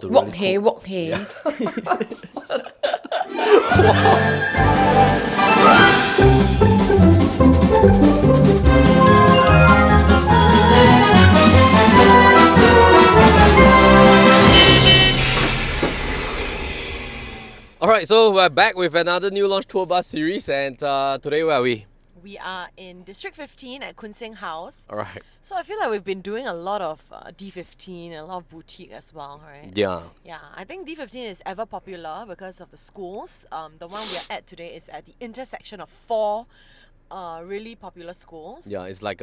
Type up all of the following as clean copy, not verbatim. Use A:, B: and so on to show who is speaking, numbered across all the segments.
A: to
B: Walk
A: really
B: hey,
A: cook.
B: walk hey.
A: Alright, so we're back with another new Launch Tour Bus series, and today where are we?
B: We are in District 15 at Koon Seng House.
A: Alright.
B: So I feel like we've been doing a lot of D15 and a lot of boutique as well, right?
A: Yeah.
B: Yeah, I think D15 is ever popular because of the schools. The one we are at today is at the intersection of four really popular schools.
A: Yeah, it's like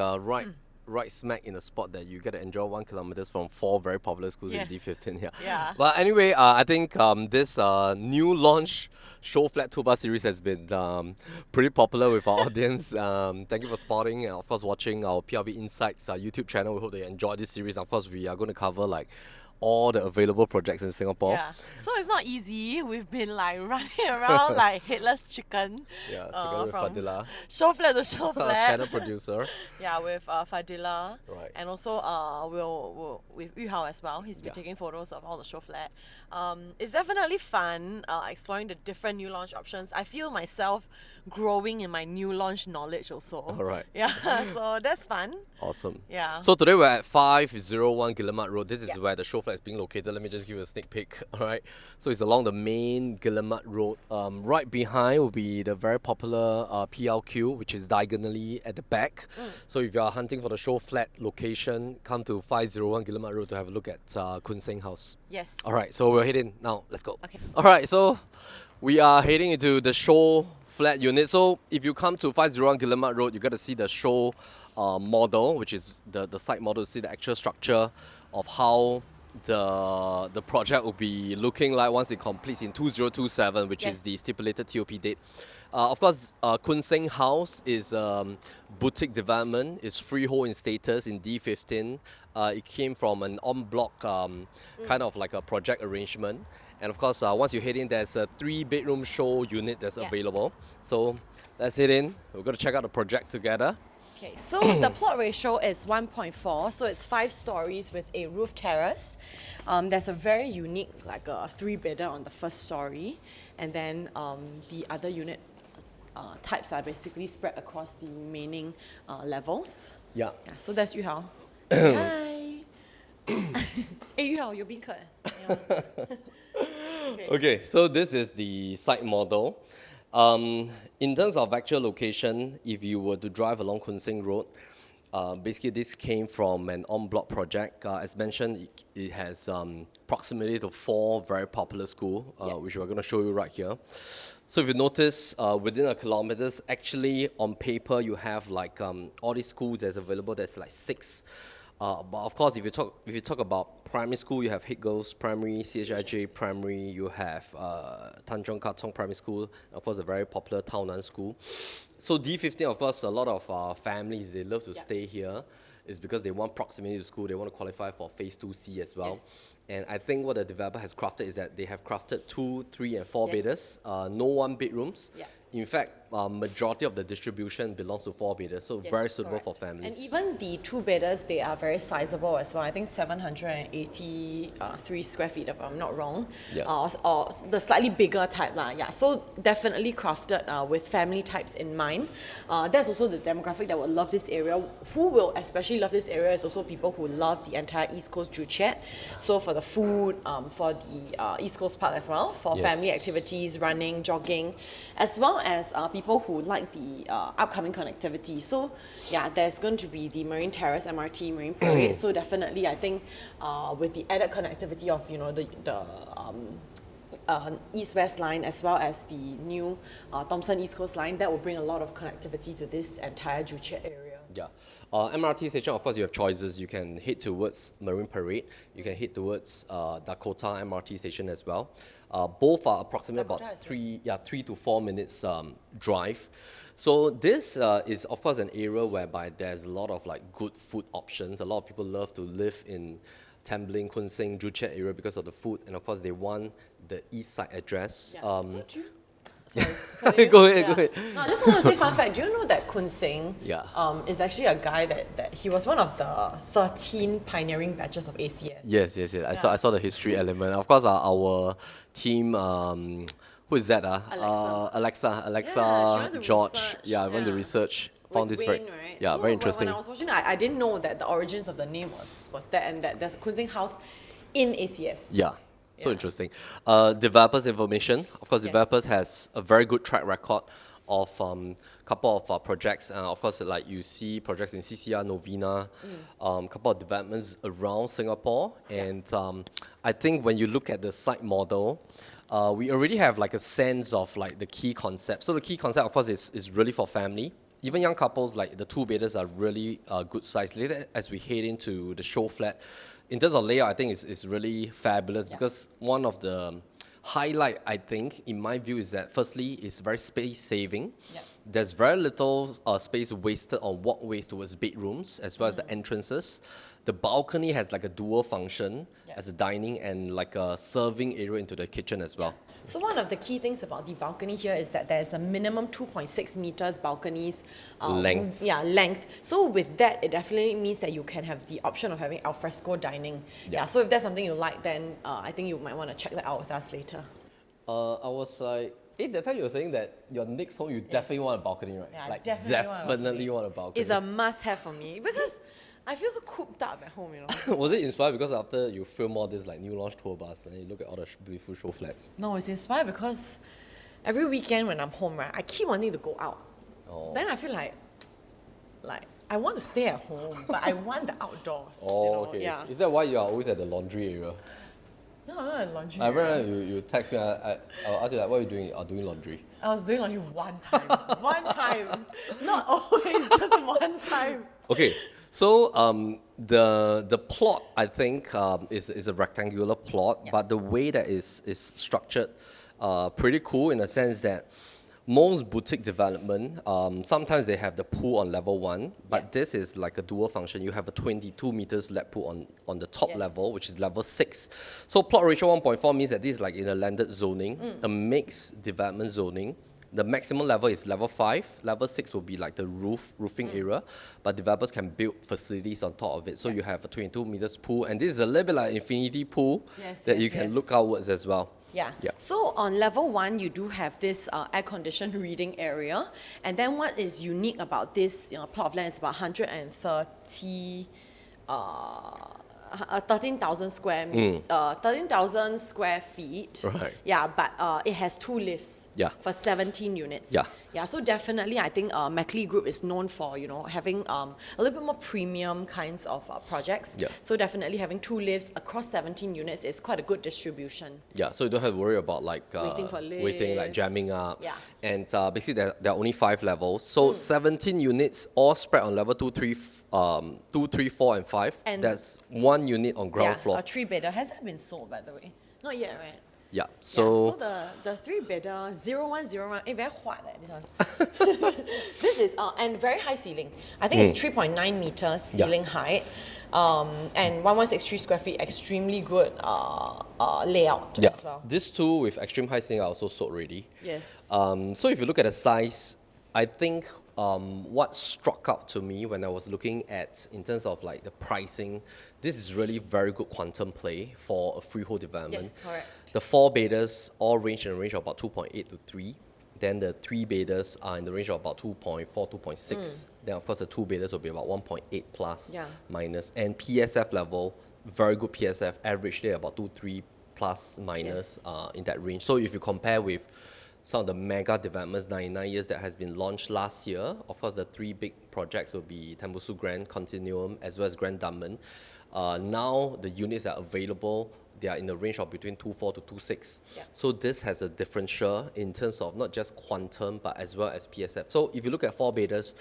A: right smack in the spot that you get to enjoy 1 kilometer from four very popular schools
B: Yes.
A: in D15 here.
B: Yeah.
A: But anyway, I think this new Launch Showflat Tour Bus series has been pretty popular with our audience. Thank you for spotting and of course watching our PLB Insights YouTube channel. We hope that you enjoyed this series. Of course, we are going to cover like all the available projects in Singapore.
B: Yeah, so it's not easy. We've been like running around like headless chicken.
A: Yeah, together with
B: from
A: Fadila,
B: Showflat to Showflat.
A: channel producer.
B: Yeah, with Fadila.
A: Right.
B: And also we'll with Yu Hao as well. He's been
A: Yeah.
B: taking photos of all the Showflat. It's definitely fun exploring the different new launch options. I feel myself growing in my new launch knowledge also.
A: Alright.
B: Yeah, so that's fun.
A: Awesome.
B: Yeah.
A: So today we're at 501 Guillemard Road. This is
B: Yeah.
A: where the Showflat is being located. Let me just give you a sneak peek. Alright. So it's along the main Guillemard Road. Right behind will be the very popular PLQ, which is diagonally at the back. So if you are hunting for the Showflat location, come to 501 Guillemard Road to have a look at Koon Seng House.
B: Yes.
A: Alright, so we're heading now. Let's go.
B: Okay.
A: Alright, so we are heading into the show flat unit. So if you come to 501 Guillemard Road, you got to see the show model, which is the site model, to see the actual structure of how the project will be looking like once it completes in 2027, which is
B: Yes.
A: the stipulated TOP date. Of course, Koon Seng House is boutique development. It's freehold in status in D15. It came from an en-bloc kind of like a project arrangement. And of course, once you head in, there's a 3-bedroom show unit that's
B: Yeah.
A: available. So let's head in. We're going to check out the project together.
B: Okay, so the plot ratio is 1.4, so it's 5 stories with a roof terrace. There's a very unique, like a 3-bedder on the first story, and then the other unit types are basically spread across the remaining levels.
A: Yeah.
B: Yeah, so that's Yu Hao. Hi. Hey Yu Hao, you're being cut. Yeah.
A: Okay, so this is the site model. In terms of actual location, if you were to drive along Koon Seng Road, basically this came from an en-bloc project. As mentioned, it has proximity to 4 very popular schools, which we're going to show you right here. So if you notice, within a kilometers, actually on paper you have like all these schools that's available. There's like 6. But of course, if you talk about primary school, you have Head Girls Primary, CHIJ Primary, you have Tanjong Katong Primary School, of course a very popular Taonan school. So D15, of course, a lot of families, they love to stay here. It's because they want proximity to school, they want to qualify for Phase 2C as well.
B: Yes.
A: And I think what the developer has crafted is that they have crafted 2, 3 and 4
B: Yes.
A: bedders, no 1-bedrooms.
B: Yeah.
A: In fact, majority of the distribution belongs to 4-bedders, so
B: Yes,
A: very suitable
B: correct.
A: for families.
B: And even the 2-bedders, they are very sizable as well. I think 783 square feet, if I'm not wrong.
A: Yeah.
B: Or the slightly bigger type. Yeah. So definitely crafted with family types in mind. That's also the demographic that will love this area. Who will especially love this area is also people who love the entire East Coast Joo Chiat. So for the food, for the East Coast Park as well, for
A: Yes.
B: family activities, running, jogging, as well as people who like the upcoming connectivity. So yeah, there's going to be the Marine Terrace MRT Marine Parade. So definitely, I think with the added connectivity of the East-West line as well as the new Thomson East Coast line, that will bring a lot of connectivity to this entire Joo Chiat area.
A: Yeah. MRT station, of course, you have choices. You can head towards Marine Parade. You can head towards Dakota MRT station as well. Both are approximately
B: Dakota
A: about
B: as well.
A: 3 to 4 minutes drive. So this is, of course, an area whereby there's a lot of like good food options. A lot of people love to live in Tambling, Koon Seng, Joo Chiat area because of the food. And of course, they want the east side address.
B: Yeah. So Sorry,
A: Go ahead, go ahead.
B: No, I just want to say fun fact. Do you know that Koon Seng is actually a guy that he was one of the 13 pioneering batches of ACS.
A: Yes. I saw the history element. Of course, our team, who is that? Alexa,
B: she went to
A: George.
B: research.
A: Yeah, I went to research. Found
B: With
A: this
B: Wayne,
A: very,
B: right?
A: yeah,
B: so
A: very interesting.
B: When I was watching, I didn't know that the origins of the name was that, and that there's a Koon Seng House in ACS.
A: Yeah. So interesting. Developers information. Of course, developers has a very good track record of couple of projects. Of course, like you see projects in CCR, Novena, couple of developments around Singapore. And I think when you look at the site model, we already have like a sense of like the key concept. So the key concept, of course, is really for family. Even young couples, like the two bedders are really good size. Later, as we head into the show flat, in terms of layout, I think it's really fabulous because one of the highlight, I think, in my view, is that firstly, it's very space saving. There's very little space wasted on walkways towards bedrooms as well as the entrances. The balcony has like a dual function as a dining and like a serving area into the kitchen as well.
B: So one of the key things about the balcony here is that there's a minimum 2.6 meters balconies
A: length.
B: Yeah, length. So with that, it definitely means that you can have the option of having alfresco dining. So if that's something you like, then I think you might want to check that out with us later.
A: I was like, that time you were saying that your next home, you definitely want a balcony, right?
B: Yeah,
A: like
B: definitely
A: want a balcony.
B: It's a must-have for me because I feel so cooped up at home, you know.
A: Was it inspired because after you film all this like new launch tour bus, and you look at all the beautiful show flats?
B: No, it's inspired because every weekend when I'm home, right, I keep wanting to go out. Then I feel like I want to stay at home, but I want the outdoors.
A: Okay. Yeah. Is that why you are always at the laundry area?
B: No, I'm not at laundry.
A: I remember you text me. I'll ask you like, what are you doing? Doing laundry.
B: I was doing laundry one time, not always, just one time.
A: Okay. So the plot, I think, is a rectangular plot, but the way that is structured, pretty cool in the sense that most boutique development, sometimes they have the pool on level 1, but this is like a dual function. You have a 22 meters lap pool on the top level, which is level 6. So plot ratio 1.4 means that this is like in a landed zoning, a mixed development zoning. The maximum level is level 5. Level 6 will be like the roofing area, but developers can build facilities on top of it. So you have a 22 meters pool, and this is a little bit like infinity pool that you can look outwards as well.
B: Yeah. So on level 1, you do have this air-conditioned reading area, and then what is unique about this plot of land is about 13,000 square feet.
A: Right.
B: Yeah, but it has 2 lifts. For 17 units. So definitely, I think Mackley Group is known for having a little bit more premium kinds of projects. So definitely having 2 lifts across 17 units is quite a good distribution.
A: So you don't have to worry about like
B: waiting for lift.
A: waiting, like jamming up. And basically there are only 5 levels. So 17 units all spread on level 2, 3, 4, and 5. And that's 1 unit on ground floor.
B: A 3-bedder. Has that been sold, by the way? Not yet, right?
A: So
B: the 3-bedder 0101, very hot this one. This is and very high ceiling. I think it's 3.9 meters ceiling height, and 1163 square feet. Extremely good layout as well.
A: These two with extreme high ceiling are also sold already.
B: Yes.
A: So if you look at the size, I think what struck out to me when I was looking at in terms of like the pricing, this is really very good quantum play for a freehold development.
B: Yes, correct.
A: The 4-bedders all range in a range of about 2.8 to 3. Then the 3-bedders are in the range of about 2.4, 2.6. Then of course the 2-bedders will be about 1.8 plus minus. And PSF level, very good PSF, average there about 2.3 plus minus in that range. So if you compare with some of the mega developments, 99 years that has been launched last year, of course the 3 big projects will be Tembusu Grand, Continuum, as well as Grand Dunman. Now the units that are available, they are in the range of between 2.4 to 2.6. So this has a differential in terms of not just quantum, but as well as PSF. So if you look at 4-bedders,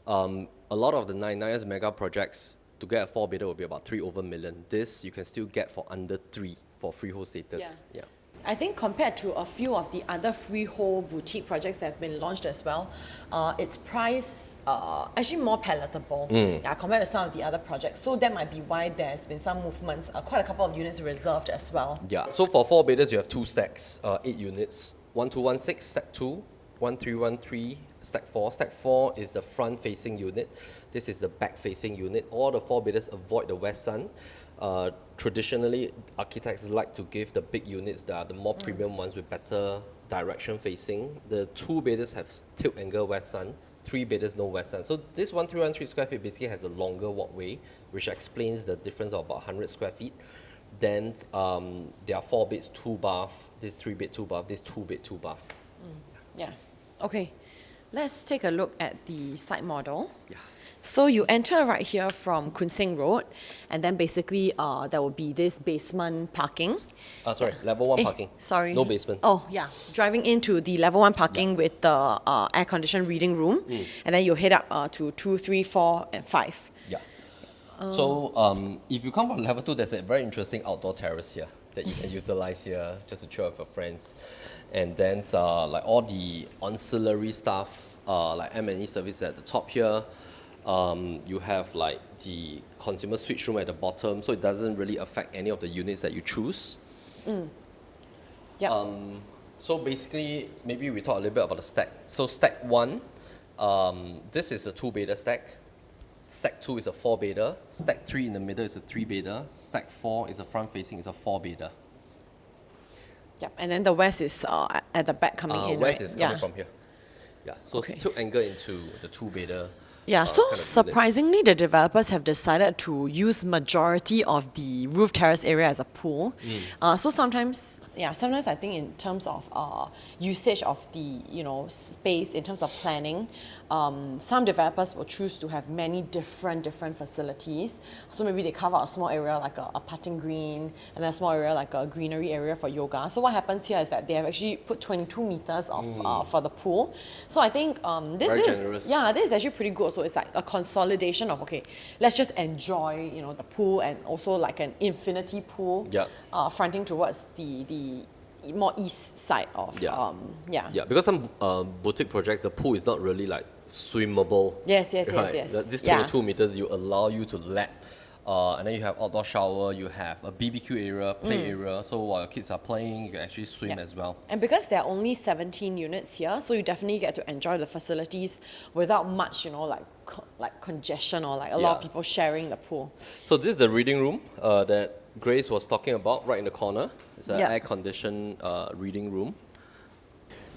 A: a lot of the 99 years mega projects, to get a 4-bedder will be about 3 over million. This you can still get for under 3 for freehold status.
B: I think compared to a few of the other freehold boutique projects that have been launched as well, its price actually more palatable compared to some of the other projects. So that might be why there's been some movements, quite a couple of units reserved as well.
A: So for 4-bedders, you have 2 stacks, 8 units. 1216, stack 2, 1313, stack 4. Stack 4 is the front-facing unit. This is the back-facing unit. All the 4-bedders avoid the west sun. Traditionally, architects like to give the big units that are the more premium ones with better direction facing. The 2-bedders have tilt angle west sun. 3-bedders no west sun. So this 1313 square feet basically has a longer walkway, which explains the difference of about 100 square feet. Then there are 4 beds, 2 bath. This 3-bed, 2 bath. This 2-bed, 2 bath.
B: Yeah. Okay. Let's take a look at the site model.
A: Yeah.
B: So you enter right here from Koon Seng Road, and then basically there will be this basement parking.
A: Sorry, level 1 parking.
B: Sorry.
A: No basement.
B: Oh, yeah. Driving into the level 1 parking with the air-conditioned reading room, and then you head up to 2, 3, 4, and 5.
A: Yeah. So if you come from level 2, there's a very interesting outdoor terrace here that you can utilize here just to chill with your friends. And then like all the ancillary stuff, like M&E service at the top here. You have like the consumer switch room at the bottom, so it doesn't really affect any of the units that you choose.
B: Yeah.
A: So basically, maybe we talk a little bit about the stack. So stack 1, this is a 2-bedder stack. Stack 2 is a 4-bedder. Stack 3 in the middle is a 3-bedder. Stack 4 is a front-facing, is a 4-bedder.
B: Yep. And then the west is at the back coming in,
A: West
B: right?
A: is coming from here. Yeah, so
B: Okay.
A: tilt angle into the 2-bedder.
B: Yeah, so
A: kind of unit.
B: surprisingly, the developers have decided to use majority of the roof terrace area as a pool. So sometimes I think in terms of usage of the space, in terms of planning, some developers will choose to have many different facilities. So maybe they carve out a small area like a putting green, and then a small area like a greenery area for yoga. So what happens here is that they have actually put 22 meters of for the pool. So I think
A: Very generous.
B: this is actually pretty good. So it's like a consolidation of, okay, let's just enjoy, the pool, and also like an infinity pool, fronting towards the more east side of,
A: Yeah, because some boutique projects, the pool is not really like swimmable.
B: Yes.
A: This 22 meters allow you to lap. And then you have outdoor shower, you have a BBQ area, play area. So while your kids are playing, you can actually swim as well.
B: And because there are only 17 units here, so you definitely get to enjoy the facilities without much, like congestion or like a lot of people sharing the pool.
A: So this is the reading room that Grayce was talking about right in the corner. It's an air-conditioned reading room.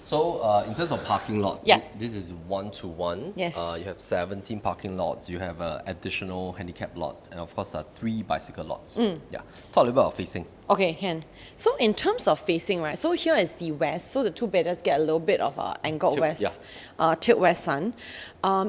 A: So in terms of parking lots, this is 1-to-1.
B: Yes.
A: You have 17 parking lots. You have an additional handicap lot, and of course 3 bicycle lots. Yeah. Talk a little bit about facing.
B: Okay, Ken. So in terms of facing, right? So here is the west. So the 2-bedders get a little bit of angled tilt west sun.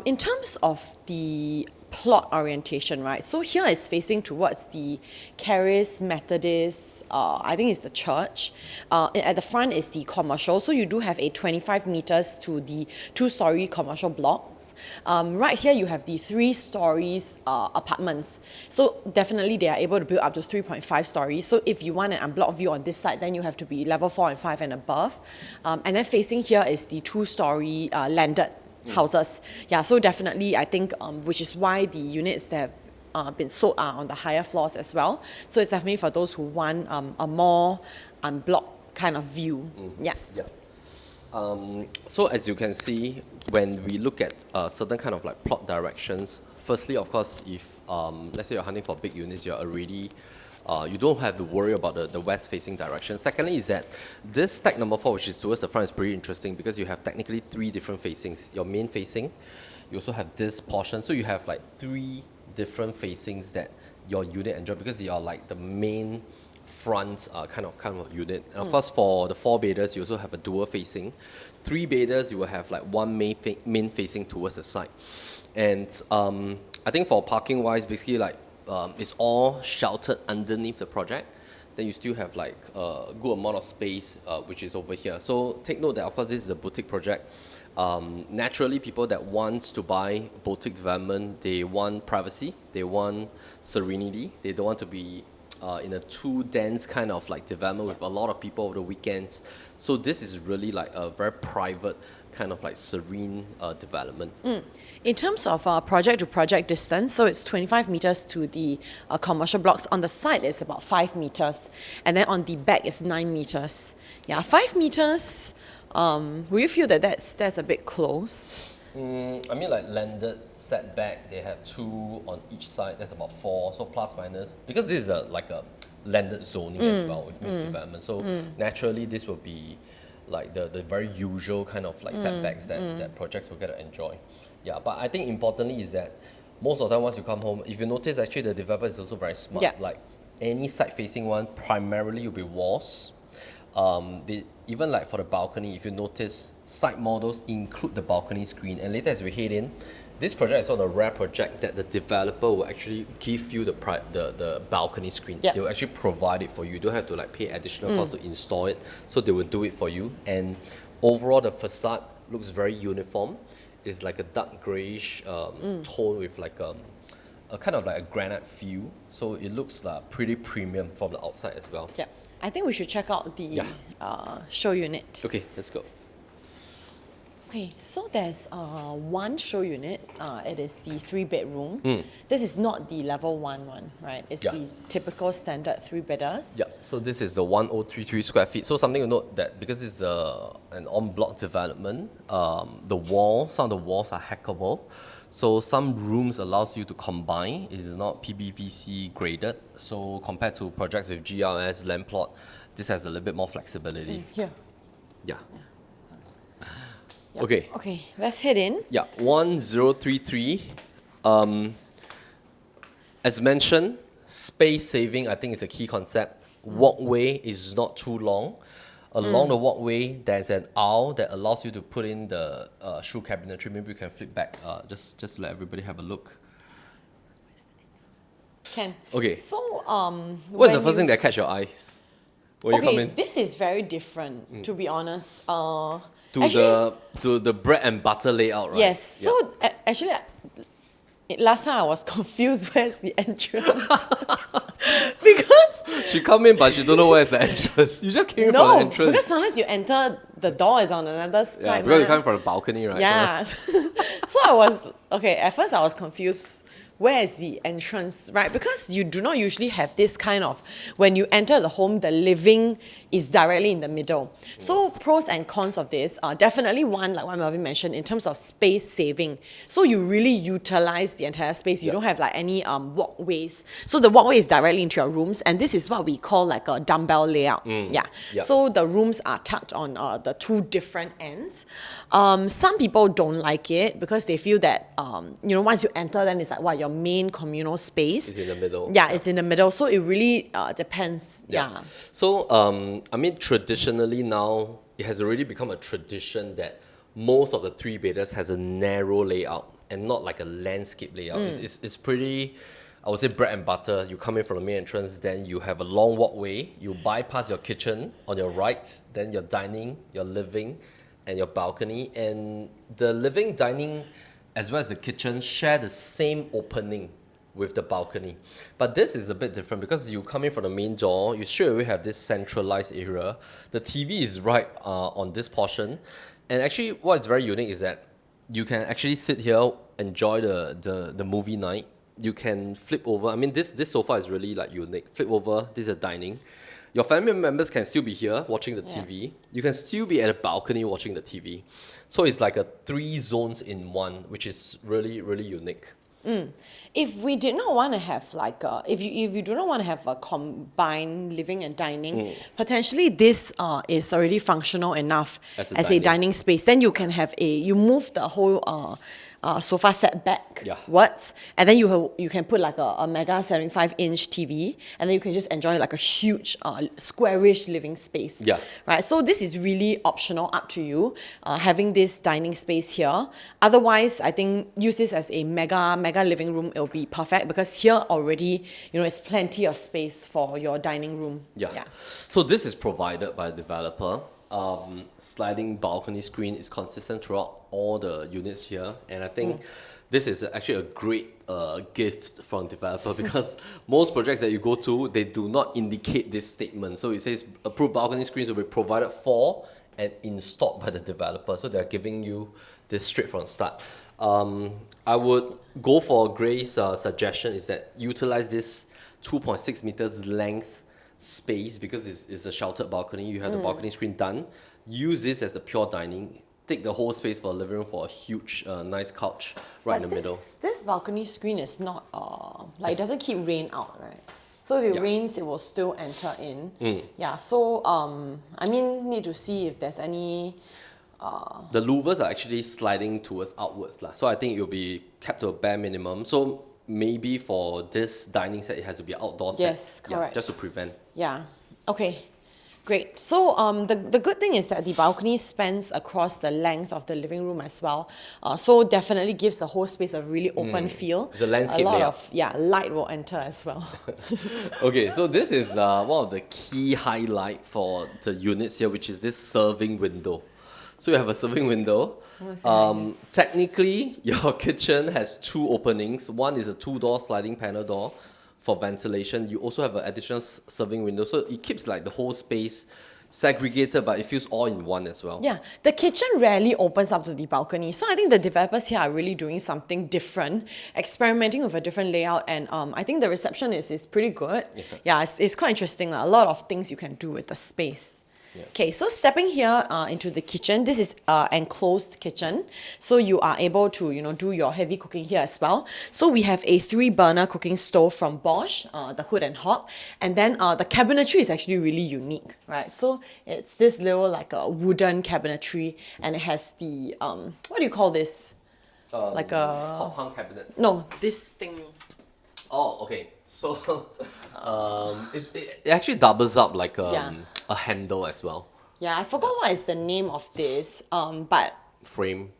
B: In terms of the plot orientation, right? So here is facing towards the Charis Methodist. I think it's the church. At the front is the commercial. So you do have a 25 meters to the 2-story commercial blocks. Right here you have the 3 stories apartments. So definitely they are able to build up to 3.5 stories. So if you want an unblocked view on this side, then you have to be level 4 and 5 and above. And then facing here is the 2-story landed houses. Yeah, so definitely I think which is why the units that have been sold on the higher floors as well. So it's definitely for those who want a more unblocked kind of view. Yeah.
A: So as you can see, when we look at certain kind of like plot directions, firstly, of course, if let's say you're hunting for big units, you're already you don't have to worry about the west-facing direction. Secondly is that this stack number 4, which is towards the front, is pretty interesting because you have technically 3 different facings. Your main facing, you also have this portion. So you have like 3 different facings that your unit enjoy because you are like the main front kind of unit. And of course, for the 4-bedders, you also have a dual facing. 3-bedders, you will have like one main facing towards the side. And I think for parking wise, basically like it's all sheltered underneath the project. Then you still have like a good amount of space which is over here. So take note that of course this is a boutique project. Naturally, people that want to buy boutique development, they want privacy, they want serenity, they don't want to be in a too dense kind of like development with a lot of people over the weekends. So this is really like a very private kind of like serene development.
B: In terms of project to project distance, so it's 25 meters to the commercial blocks. On the side, it's about 5 meters. And then on the back, it's 9 meters. Yeah, 5 meters Will you feel that that's a bit close?
A: I mean, like landed setback, they have 2 on each side. That's about 4. So plus minus, because this is like a landed zoning as well with mixed development. So naturally, this will be like the very usual kind of like setbacks that projects will get to enjoy. Yeah, but I think importantly is that most of the time once you come home, if you notice actually the developer is also very smart.
B: Yeah.
A: Like any side-facing one, primarily will be walls. Even like for the balcony, if you notice, side models include the balcony screen. And later as we head in, this project is one of the rare project that the developer will actually give you the balcony screen.
B: Yeah.
A: They will actually provide it for you. You don't have to like pay additional cost to install it. So they will do it for you. And overall, the facade looks very uniform. It's like a dark grayish tone with like a kind of like a granite feel. So it looks like pretty premium from the outside as well.
B: Yeah. I think we should check out the show unit.
A: Okay, let's go.
B: Okay, so there's one show unit. It is the 3-bedroom. This is not the level 1 one, right? It's the typical standard 3-bedders.
A: Yeah, so this is the 1033 square feet. So something to note that because it's an en-bloc development, some of the walls are hackable. So some rooms allows you to combine. It is not PBVC graded. So compared to projects with GRS, land plot, this has a little bit more flexibility.
B: Here.
A: Yeah.
B: Yep.
A: Okay.
B: Okay, let's head in.
A: Yeah, 1033. As mentioned, space saving I think is a key concept. Walkway is not too long. Along the walkway, there's an aisle that allows you to put in the shoe cabinetry. Maybe we can flip back, just to let everybody have a look.
B: Can.
A: Okay.
B: So,
A: What's the first thing that catch your eyes when you come
B: okay,
A: in?
B: this is very different, to be honest.
A: To the bread and butter layout, right?
B: Yes.
A: Yeah.
B: So actually, last time I was confused where's the entrance because
A: She come in, but she don't know where's the entrance. You just came in from the entrance.
B: because sometimes you enter, the door is on another side.
A: Yeah, because you come from the balcony, right?
B: Yeah. So I was at first I was confused. Where is the entrance, right? Because you do not usually have this kind of, when you enter the home, the living is directly in the middle. So pros and cons of this are definitely one, like what Melvin mentioned, in terms of space saving. So you really utilize the entire space. You don't have like any walkways. So the walkway is directly into your rooms, and this is what we call like a dumbbell layout. Yeah. So the rooms are tucked on the 2 different ends. Some people don't like it because they feel that once you enter, then it's like your main communal space.
A: It's in the middle.
B: Yeah, it's in the middle. So it really depends. Yeah.
A: So I mean, traditionally now it has already become a tradition that most of the 3-bedders has a narrow layout and not like a landscape layout. It's pretty, I would say, bread and butter. You come in from the main entrance, then you have a long walkway. You bypass your kitchen on your right, then your dining, your living, and your balcony. And the living, dining, as well as the kitchen share the same opening with the balcony. But this is a bit different because you come in from the main door, you straight away have this centralized area. The TV is right on this portion. And actually what's very unique is that you can actually sit here, enjoy the movie night. You can flip over. I mean, this sofa is really like unique. Flip over, this is dining. Your family members can still be here watching the TV. You can still be at a balcony watching the TV. So it's like a 3 zones in one, which is really, really unique.
B: If we did not want to have like if you do not want to have a combined living and dining, potentially this is already functional enough as a dining space. Then you can have you move the whole sofa set backwards, and then you can put like a mega 75-inch TV, and then you can just enjoy like a huge squarish living space.
A: Yeah.
B: Right. So this is really optional, up to you. Having this dining space here. Otherwise, I think use this as a mega living room. It'll be perfect because here already it's plenty of space for your dining room.
A: Yeah. So this is provided by the developer. Sliding balcony screen is consistent throughout all the units here, and I think this is actually a great gift from developer because most projects that you go to, they do not indicate this statement. So it says approved balcony screens will be provided for and installed by the developer. So they're giving you this straight from the start. I would go for Gray's suggestion is that utilize this 2.6 meters length space, because it's a sheltered balcony, you have the balcony screen done. Use this as the pure dining. Take the whole space for a living room for a huge, nice couch right in the middle.
B: This balcony screen is not, it doesn't keep rain out, right? So if it rains, it will still enter in. Yeah, so, need to see if there's any...
A: The louvers are actually sliding towards outwards. So I think it will be kept to a bare minimum. So maybe for this dining set, it has to be outdoor set.
B: Yes, correct.
A: Yeah, just to prevent.
B: Yeah, okay. Great. So the good thing is that the balcony spans across the length of the living room as well. So definitely gives the whole space a really open feel.
A: It's a landscape
B: lot
A: layout.
B: of light will enter as well.
A: Okay, so this is one of the key highlight for the units here, which is this serving window. So you have a serving window. Technically, your kitchen has 2 openings. One is a 2-door sliding panel door for ventilation. You also have an additional serving window, so it keeps like the whole space segregated, but it feels all in one as well.
B: Yeah, the kitchen rarely opens up to the balcony. So I think the developers here are really doing something different, experimenting with a different layout, and I think the reception is pretty good. Yeah, it's quite interesting. A lot of things you can do with the space. Okay, so stepping here into the kitchen, this is enclosed kitchen. So you are able to, do your heavy cooking here as well. So we have a 3-burner cooking stove from Bosch, the hood and hob. And then the cabinetry is actually really unique, right? So it's this little like a wooden cabinetry, and it has the, what do you call this? Like a...
A: Top hung cabinets.
B: No, this thing.
A: Oh, okay. So it actually doubles up like a handle as well.
B: Yeah, I forgot what is the name of this, but...
A: Frame.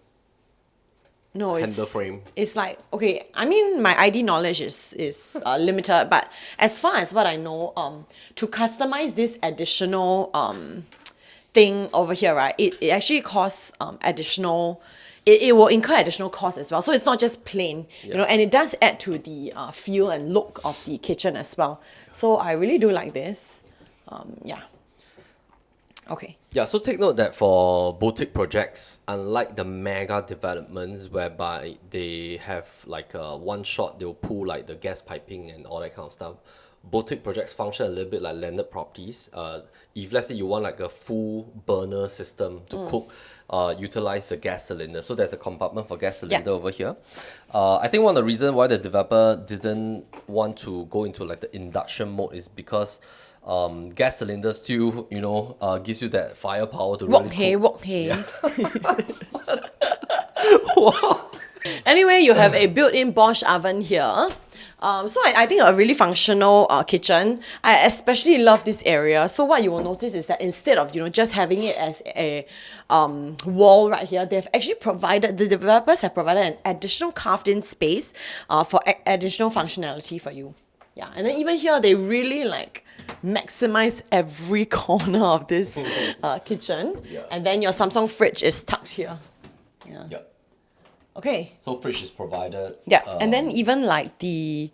B: No,
A: handle frame.
B: It's like, okay, my ID knowledge is limited, but as far as what I know, to customize this additional thing over here, right, it actually costs additional... It will incur additional costs as well. So it's not just plain, and it does add to the feel and look of the kitchen as well. So I really do like this. Okay.
A: Yeah, so take note that for boutique projects, unlike the mega developments whereby they have like a one shot, they'll pull like the gas piping and all that kind of stuff. Boutique projects function a little bit like landed properties. If let's say you want like a full burner system to cook, utilize the gas cylinder. So there's a compartment for gas cylinder over here. I think one of the reasons why the developer didn't want to go into like the induction mode is because gas cylinder still, gives you that firepower to
B: Wok hey. Anyway, you have a built-in Bosch oven here. So I think a really functional kitchen. I especially love this area. So what you will notice is that instead of just having it as a wall right here, they've actually the developers have provided an additional carved-in space for additional functionality for you. Yeah, and then even here they really maximize every corner of this kitchen. Yeah. And then your Samsung fridge is tucked here. Yeah. Okay.
A: So fridge is provided.
B: Yeah, and then even the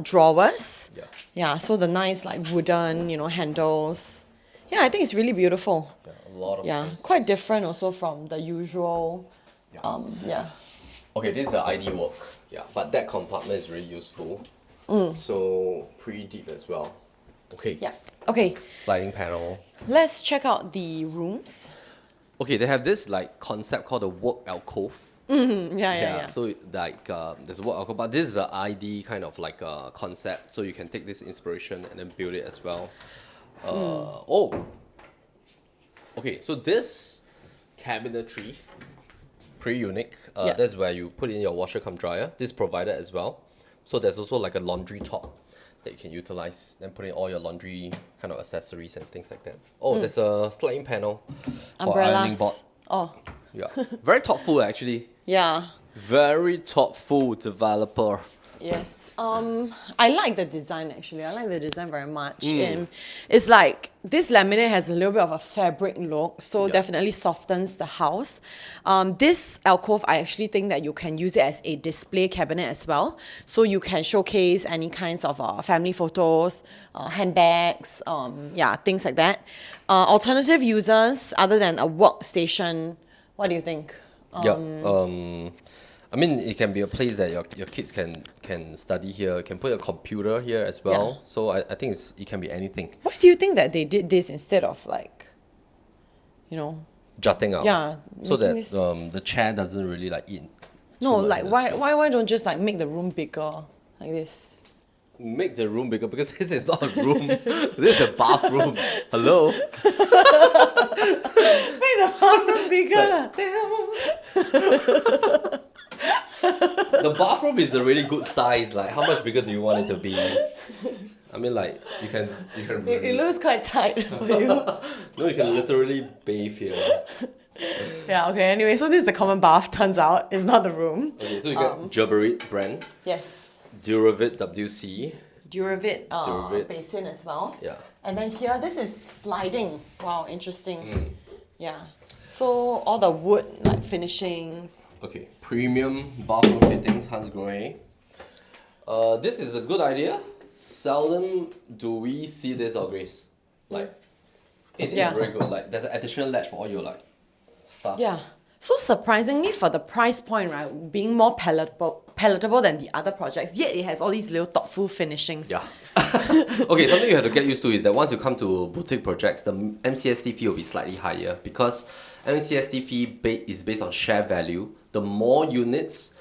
B: drawers. Yeah, so the nice wooden, handles. Yeah, I think it's really beautiful.
A: Yeah, a lot of space.
B: Quite different also from the usual.
A: Okay, this is the ID work. Yeah, but that compartment is really useful. So pretty deep as well. Okay.
B: Yeah. Okay.
A: Sliding panel.
B: Let's check out the rooms.
A: Okay, they have this concept called the work alcove.
B: Yeah. So
A: there's a work alcove, but this is an ID kind of concept, so you can take this inspiration and then build it as well. Okay, so this cabinetry, pretty unique. That's where you put in your washer cum dryer. This is provided as well. So there's also a laundry top that you can utilize, then put in all your laundry kind of accessories and things like that. There's a sliding panel for ironing board. Yeah, very thoughtful actually.
B: Yeah.
A: Very thoughtful developer.
B: Yes. I like the design actually. I like the design very much. And it's this laminate has a little bit of a fabric look, so definitely softens the house. This alcove, I actually think that you can use it as a display cabinet as well. So you can showcase any kinds of family photos, handbags, things like that. Alternative users other than a workstation, what do you think?
A: I mean, it can be a place that your kids can study here. You can put a computer here as well.
B: Yeah.
A: So I think it can be anything.
B: Why do you think that they did this instead of like, you know?
A: Jutting out.
B: Yeah,
A: So
B: making
A: that
B: this-
A: the chair doesn't really like eat.
B: No,
A: too much
B: like
A: of the
B: why
A: space.
B: why don't just like make the room bigger like this?
A: Make the room bigger because this is not a room. This is a bathroom. Hello.
B: Make the bathroom bigger.
A: The bathroom is a really good size. Like, how much bigger do you want it to be? I mean, like you can.
B: It looks quite tight for you.
A: No, you can literally bathe here.
B: Yeah, okay, anyway, so this is the common bath, turns out. It's not the room.
A: Okay, so you get Gerberit brand,
B: Yes.
A: Duravit WC.
B: Duravit,
A: Duravit.
B: basin as well.
A: Yeah.
B: And then here, this is sliding. Wow, interesting. Yeah. So all the wood like finishings.
A: Okay, premium bathroom fittings, Hans Grohe. This is a good idea. Seldom do we see this or Grace. Like, it is
B: Yeah.
A: very good. Like, there's an additional latch for all your like stuff.
B: Yeah. So surprisingly, for the price point, right, being more palatable than the other projects, yet it has all these little thoughtful finishings.
A: Yeah. Okay, something you have to get used to is that once you come to boutique projects, the MCST fee will be slightly higher because MCST fee is based on share value. The more units,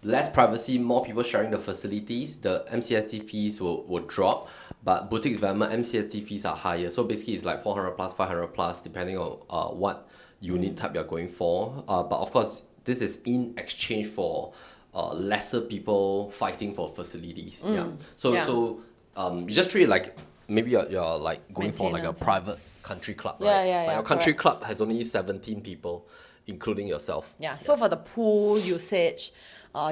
A: less privacy, more people sharing the facilities, the MCST fees will drop. But boutique development, MCST fees are higher. So basically it's like 400 plus, 500 plus, depending on what unit type you're going for. But of course, this is in exchange for lesser people fighting for facilities. Yeah. So
B: Yeah.
A: you just treat it like maybe you're like going for like a
B: Maintenance,
A: private country club,
B: Yeah,
A: right?
B: yeah,
A: But
B: yeah,
A: your country
B: correct.
A: club has only 17 people, including yourself.
B: Yeah, so for the pool usage,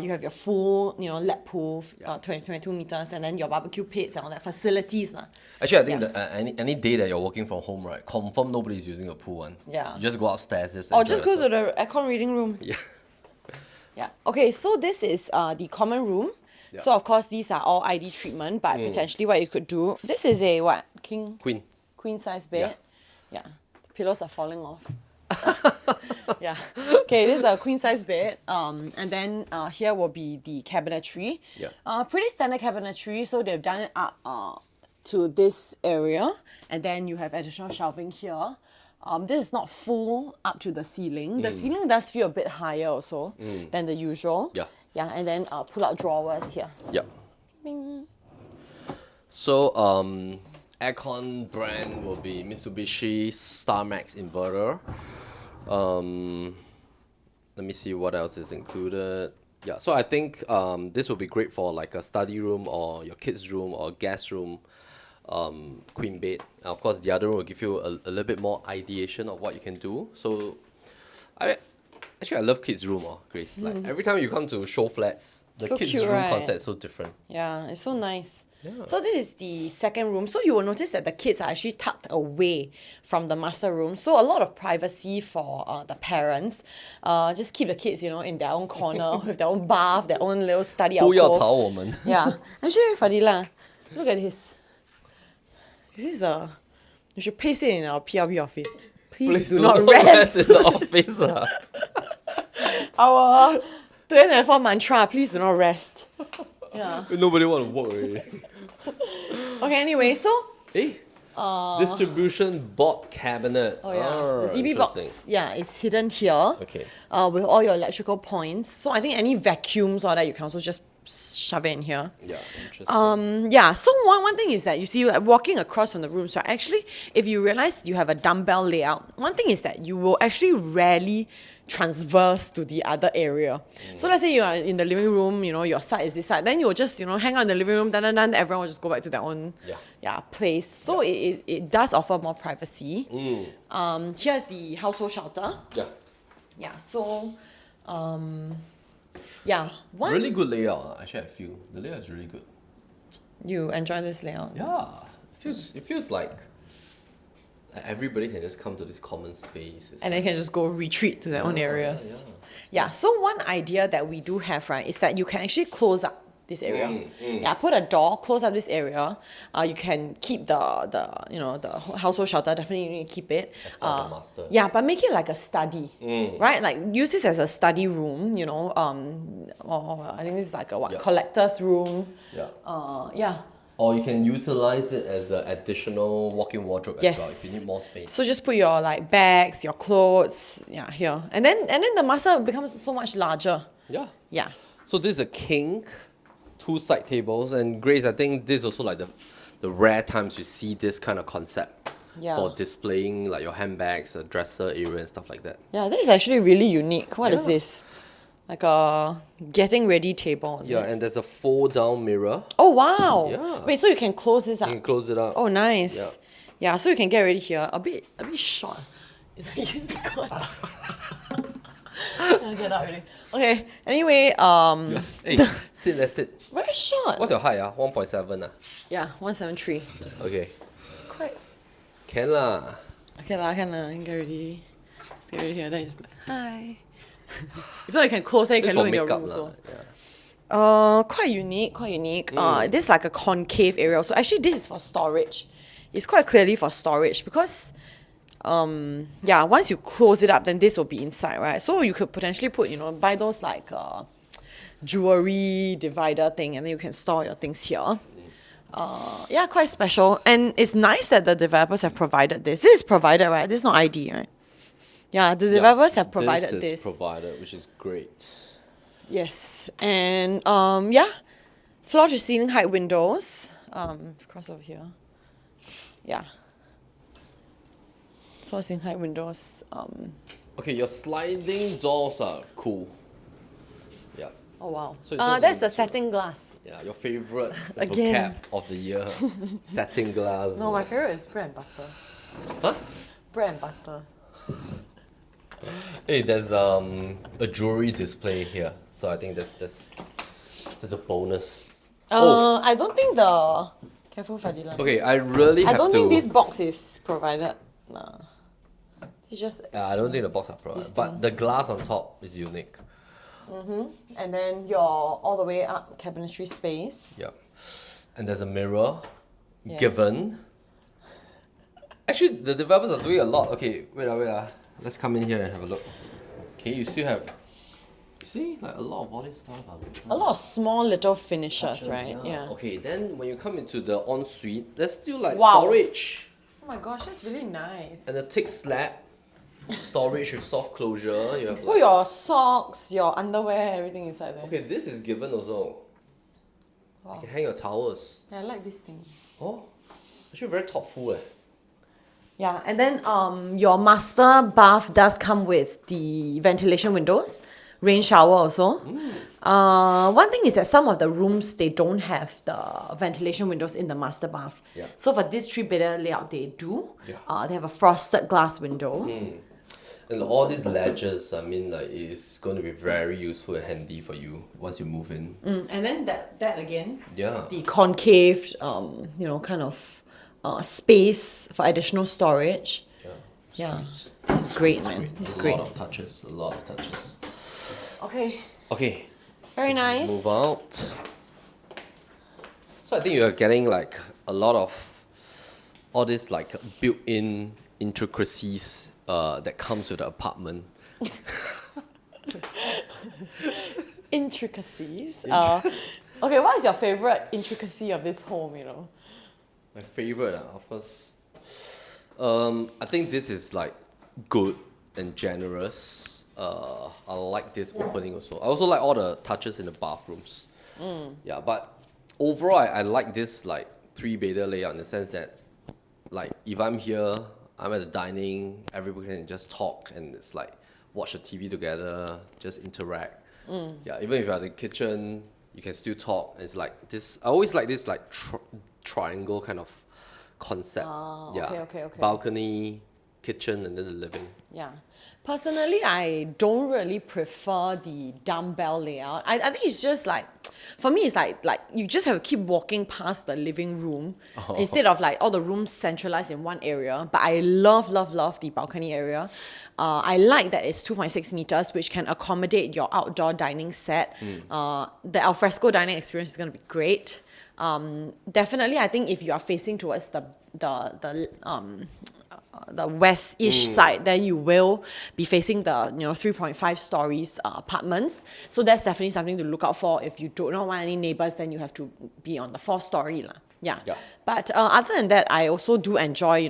B: you have your full, lap pool, 22 meters, and then your barbecue pits and all that facilities.
A: Actually, I think
B: Yeah.
A: that any day that you're working from home, right, confirm nobody's using a pool one.
B: Yeah.
A: You just go upstairs, just
B: Or
A: enjoy
B: just go to
A: yourself.
B: the aircon reading room.
A: Yeah.
B: Yeah. Okay, so this is the common room.
A: Yeah.
B: So of course these are all ID treatment, but potentially what you could do. This is a what? Queen size bed. Yeah. The pillows are falling off. Yeah. Okay, this is a queen size bed. And then here will be the cabinetry.
A: Yeah.
B: Pretty standard cabinetry. So they've done it up to this area, and then you have additional shelving here. This is not full up to the ceiling. The ceiling does feel a bit higher also than the usual.
A: Yeah.
B: Yeah, and then pull-out drawers here.
A: Yep.
B: Ding.
A: So, aircon brand will be Mitsubishi StarMax inverter. Let me see what else is included. Yeah, so I think this will be great for like a study room or your kids' room or guest room, queen bed. And of course, the other room will give you a little bit more ideation of what you can do. So, I love kids' room, Grace. Like every time you come to show flats, the
B: So
A: kids'
B: cute,
A: room
B: right?
A: concept is so different.
B: Yeah, it's so nice.
A: Yeah.
B: So this is the second room. So you will notice that the kids are actually tucked away from the master room. So a lot of privacy for the parents. Just keep the kids, in their own corner with their own bath, their own little study
A: 不要
B: alcove.
A: 吵我们。
B: Yeah. Actually, Fadila, look at this. This is you should paste it in our PLB office. Please, do not rest.
A: in the office.
B: Our 2024 mantra, please do not rest. Yeah.
A: Nobody want to work already.
B: Okay, anyway, so
A: Distribution board cabinet.
B: the DB
A: interesting.
B: box, is hidden here.
A: Okay.
B: With all your electrical points. So I think any vacuums or that you can also just shove it in here.
A: Yeah, interesting.
B: So one thing is that you see, like, walking across from the rooms, right? Actually, if you realize you have a dumbbell layout, one thing is that you will actually rarely transverse to the other area. So let's say you are in the living room, your side is this side, then you'll just, hang out in the living room, then everyone will just go back to their own place. So it does offer more privacy. Here's the household shelter.
A: Yeah.
B: Yeah, so one
A: Really good layout. Actually, I feel the layout is really good.
B: you enjoy this layout.
A: Yeah. It feels like everybody can just come to this common space. It's
B: And they can just go retreat to their own areas.
A: yeah.
B: Yeah, so one idea that we do have, right, is that you can actually close up this area. Yeah, put a door, close up this area. You can keep the household shelter. Definitely you need to keep it.
A: As part of the master.
B: Yeah, but make it like a study, right? Like use this as a study room. Or I think this is like a collector's room.
A: Yeah. Or you can utilize it as an additional walk-in wardrobe as well if you need more space.
B: So just put your like bags, your clothes, here, and then the master becomes so much larger.
A: Yeah.
B: Yeah.
A: So this is a king, 2 side tables, and Grayce, I think this is also like the rare times you see this kind of concept for displaying like your handbags, a dresser area and stuff like that.
B: Yeah, this is actually really unique. What is this? Like a getting ready table, is it?
A: And there's a fold-down mirror.
B: Oh, wow.
A: Yeah.
B: Wait, so you can close this up?
A: You can close it up.
B: Oh, nice. Yeah, so you can get ready here. A bit short. It's like it's got... I'll get out already. Okay, anyway,
A: Hey, let's sit.
B: very short.
A: What's your height? 1.7
B: Yeah, 173.
A: Okay.
B: Quite...
A: Can lah.
B: Okay lah, can lah. Get ready. Let's get ready here. Then it's... Hi. If not, you can close it, you can look in your room also. Quite unique. This is like a concave area. So actually, this is for storage. It's quite clearly for storage because, once you close it up, then this will be inside, right? So you could potentially put, buy those like jewelry divider thing, and then you can store your things here. Quite special. And it's nice that the developers have provided this. This is provided, right? This is not ID, right? Yeah, the developers have provided this.
A: This is provided, which is great.
B: Yes, and floor to ceiling height windows. Cross over here. Yeah. Floor to ceiling height windows.
A: Okay, your sliding doors are cool. Yeah.
B: Oh wow.
A: So
B: that's the satin glass.
A: Yeah, your favorite
B: Again.
A: vocab of the year. Satin glass.
B: No, my favorite is bread and butter.
A: Huh?
B: Bread and butter.
A: Hey, there's a jewelry display here, so I think that's a bonus.
B: I don't think the careful Fadila.
A: Okay, I really have to.
B: I don't think this box is provided. Nah. It's just.
A: I don't think the box are provided, but the glass on top is unique.
B: And then your all the way up cabinetry space.
A: Yeah, and there's a mirror given. Actually, the developers are doing a lot. Okay, wait. Let's come in here and have a look. Okay, you still have, like a lot of all this stuff.
B: A lot of small little finishes, right? Yeah.
A: Okay, then when you come into the ensuite, there's still like storage.
B: Oh my gosh, that's really nice.
A: And a thick slab. Storage with soft closure. You have
B: put your socks, your underwear, everything inside there.
A: Okay, this is given also. Wow. You can hang your towels.
B: Yeah, I like this thing.
A: Oh, actually very thoughtful.
B: Yeah, and then your master bath does come with the ventilation windows, rain shower also. One thing is that some of the rooms, they don't have the ventilation windows in the master bath.
A: Yeah.
B: So for this 3-bedder layout, they do.
A: Yeah.
B: They have a frosted glass window.
A: And all these ledges, I mean, like, it's going to be very useful and handy for you once you move in.
B: And then that again, the concave, kind of space for additional storage. Yeah, it's great, man. It's great.
A: A lot of touches.
B: Okay. Very nice.
A: Move out. So I think you're getting like a lot of all these like built-in intricacies that comes with the apartment.
B: Intricacies? Okay, what is your favorite intricacy of this home,
A: My favorite, of course. I think this is like good and generous. I like this opening also. I also like all the touches in the bathrooms. Yeah, but overall, I like this like 3-bedder layout in the sense that, like, if I'm here, I'm at the dining, everybody can just talk and it's like watch the TV together, just interact. Yeah, even if you're at the kitchen, you can still talk. And it's like this. I always like this like triangle kind of concept.
B: Okay.
A: Balcony, kitchen, and then the living.
B: Yeah. Personally, I don't really prefer the dumbbell layout. I think it's just like for me, it's like you just have to keep walking past the living room instead of like all the rooms centralized in one area. But I love the balcony area. I like that it's 2.6 meters, which can accommodate your outdoor dining set. The alfresco dining experience is going to be great. Definitely, I think if you are facing towards the west-ish side, then you will be facing the 3.5 stories apartments. So that's definitely something to look out for. If you do not want any neighbors, then you have to be on the 4-story lah. Yeah. But other than that, I also do enjoy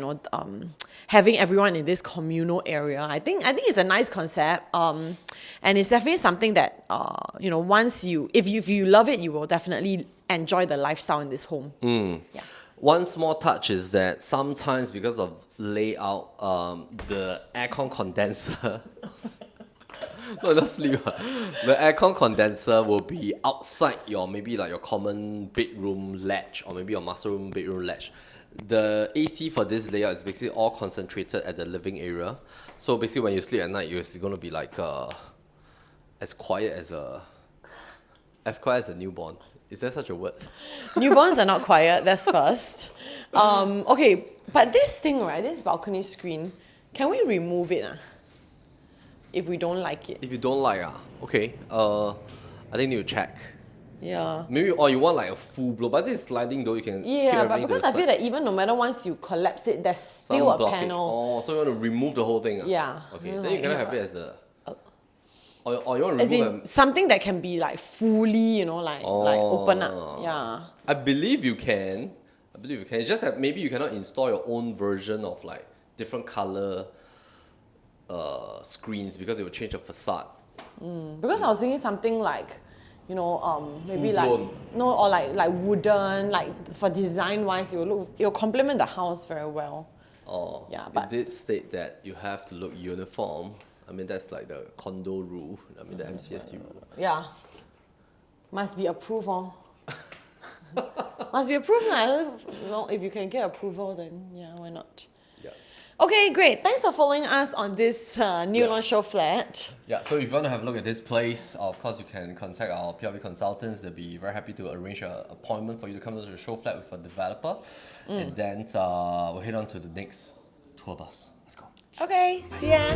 B: having everyone in this communal area. I think it's a nice concept. And it's definitely something that once if you love it, you will definitely enjoy the lifestyle in this home. Yeah.
A: One small touch is that sometimes because of layout, the aircon condenser, no, not sleep. The aircon condenser will be outside your your common bedroom latch or maybe your master room bedroom latch. The AC for this layout is basically all concentrated at the living area. So basically when you sleep at night, you're going to be like as quiet as a newborn. Is there such a word?
B: Newborns are not quiet, that's first. Okay, but this thing, right, this balcony screen, can we remove it if we don't like it?
A: If you don't like okay. I think need to check.
B: Yeah.
A: Maybe, or you want like a full blow, but this sliding though, you can
B: Yeah, but because I feel that even no matter once you collapse it, there's still a panel.
A: Oh, so you want to remove the whole thing?
B: Yeah.
A: Okay, then you cannot have it as a... Or you want to remove
B: something that can be like fully, like open up. Yeah.
A: I believe you can. It's just that maybe you cannot install your own version of like different color screens because it will change the facade.
B: Because I was thinking something like, maybe
A: full-blown.
B: or like wooden, like for design wise, it will complement the house very well.
A: Oh,
B: yeah,
A: but it did state that you have to look uniform. I mean, that's like the condo rule. I mean, the MCST rule.
B: Yeah. Must be approved. Must be approved. If you can get approval, then yeah, why not?
A: Yeah.
B: Okay, great. Thanks for following us on this new Launch Showflat.
A: Yeah, so if you want to have a look at this place, of course, you can contact our PLB consultants. They'll be very happy to arrange an appointment for you to come to the show flat with a developer. And then we'll head on to the next tour bus. Let's go.
B: Okay, see ya.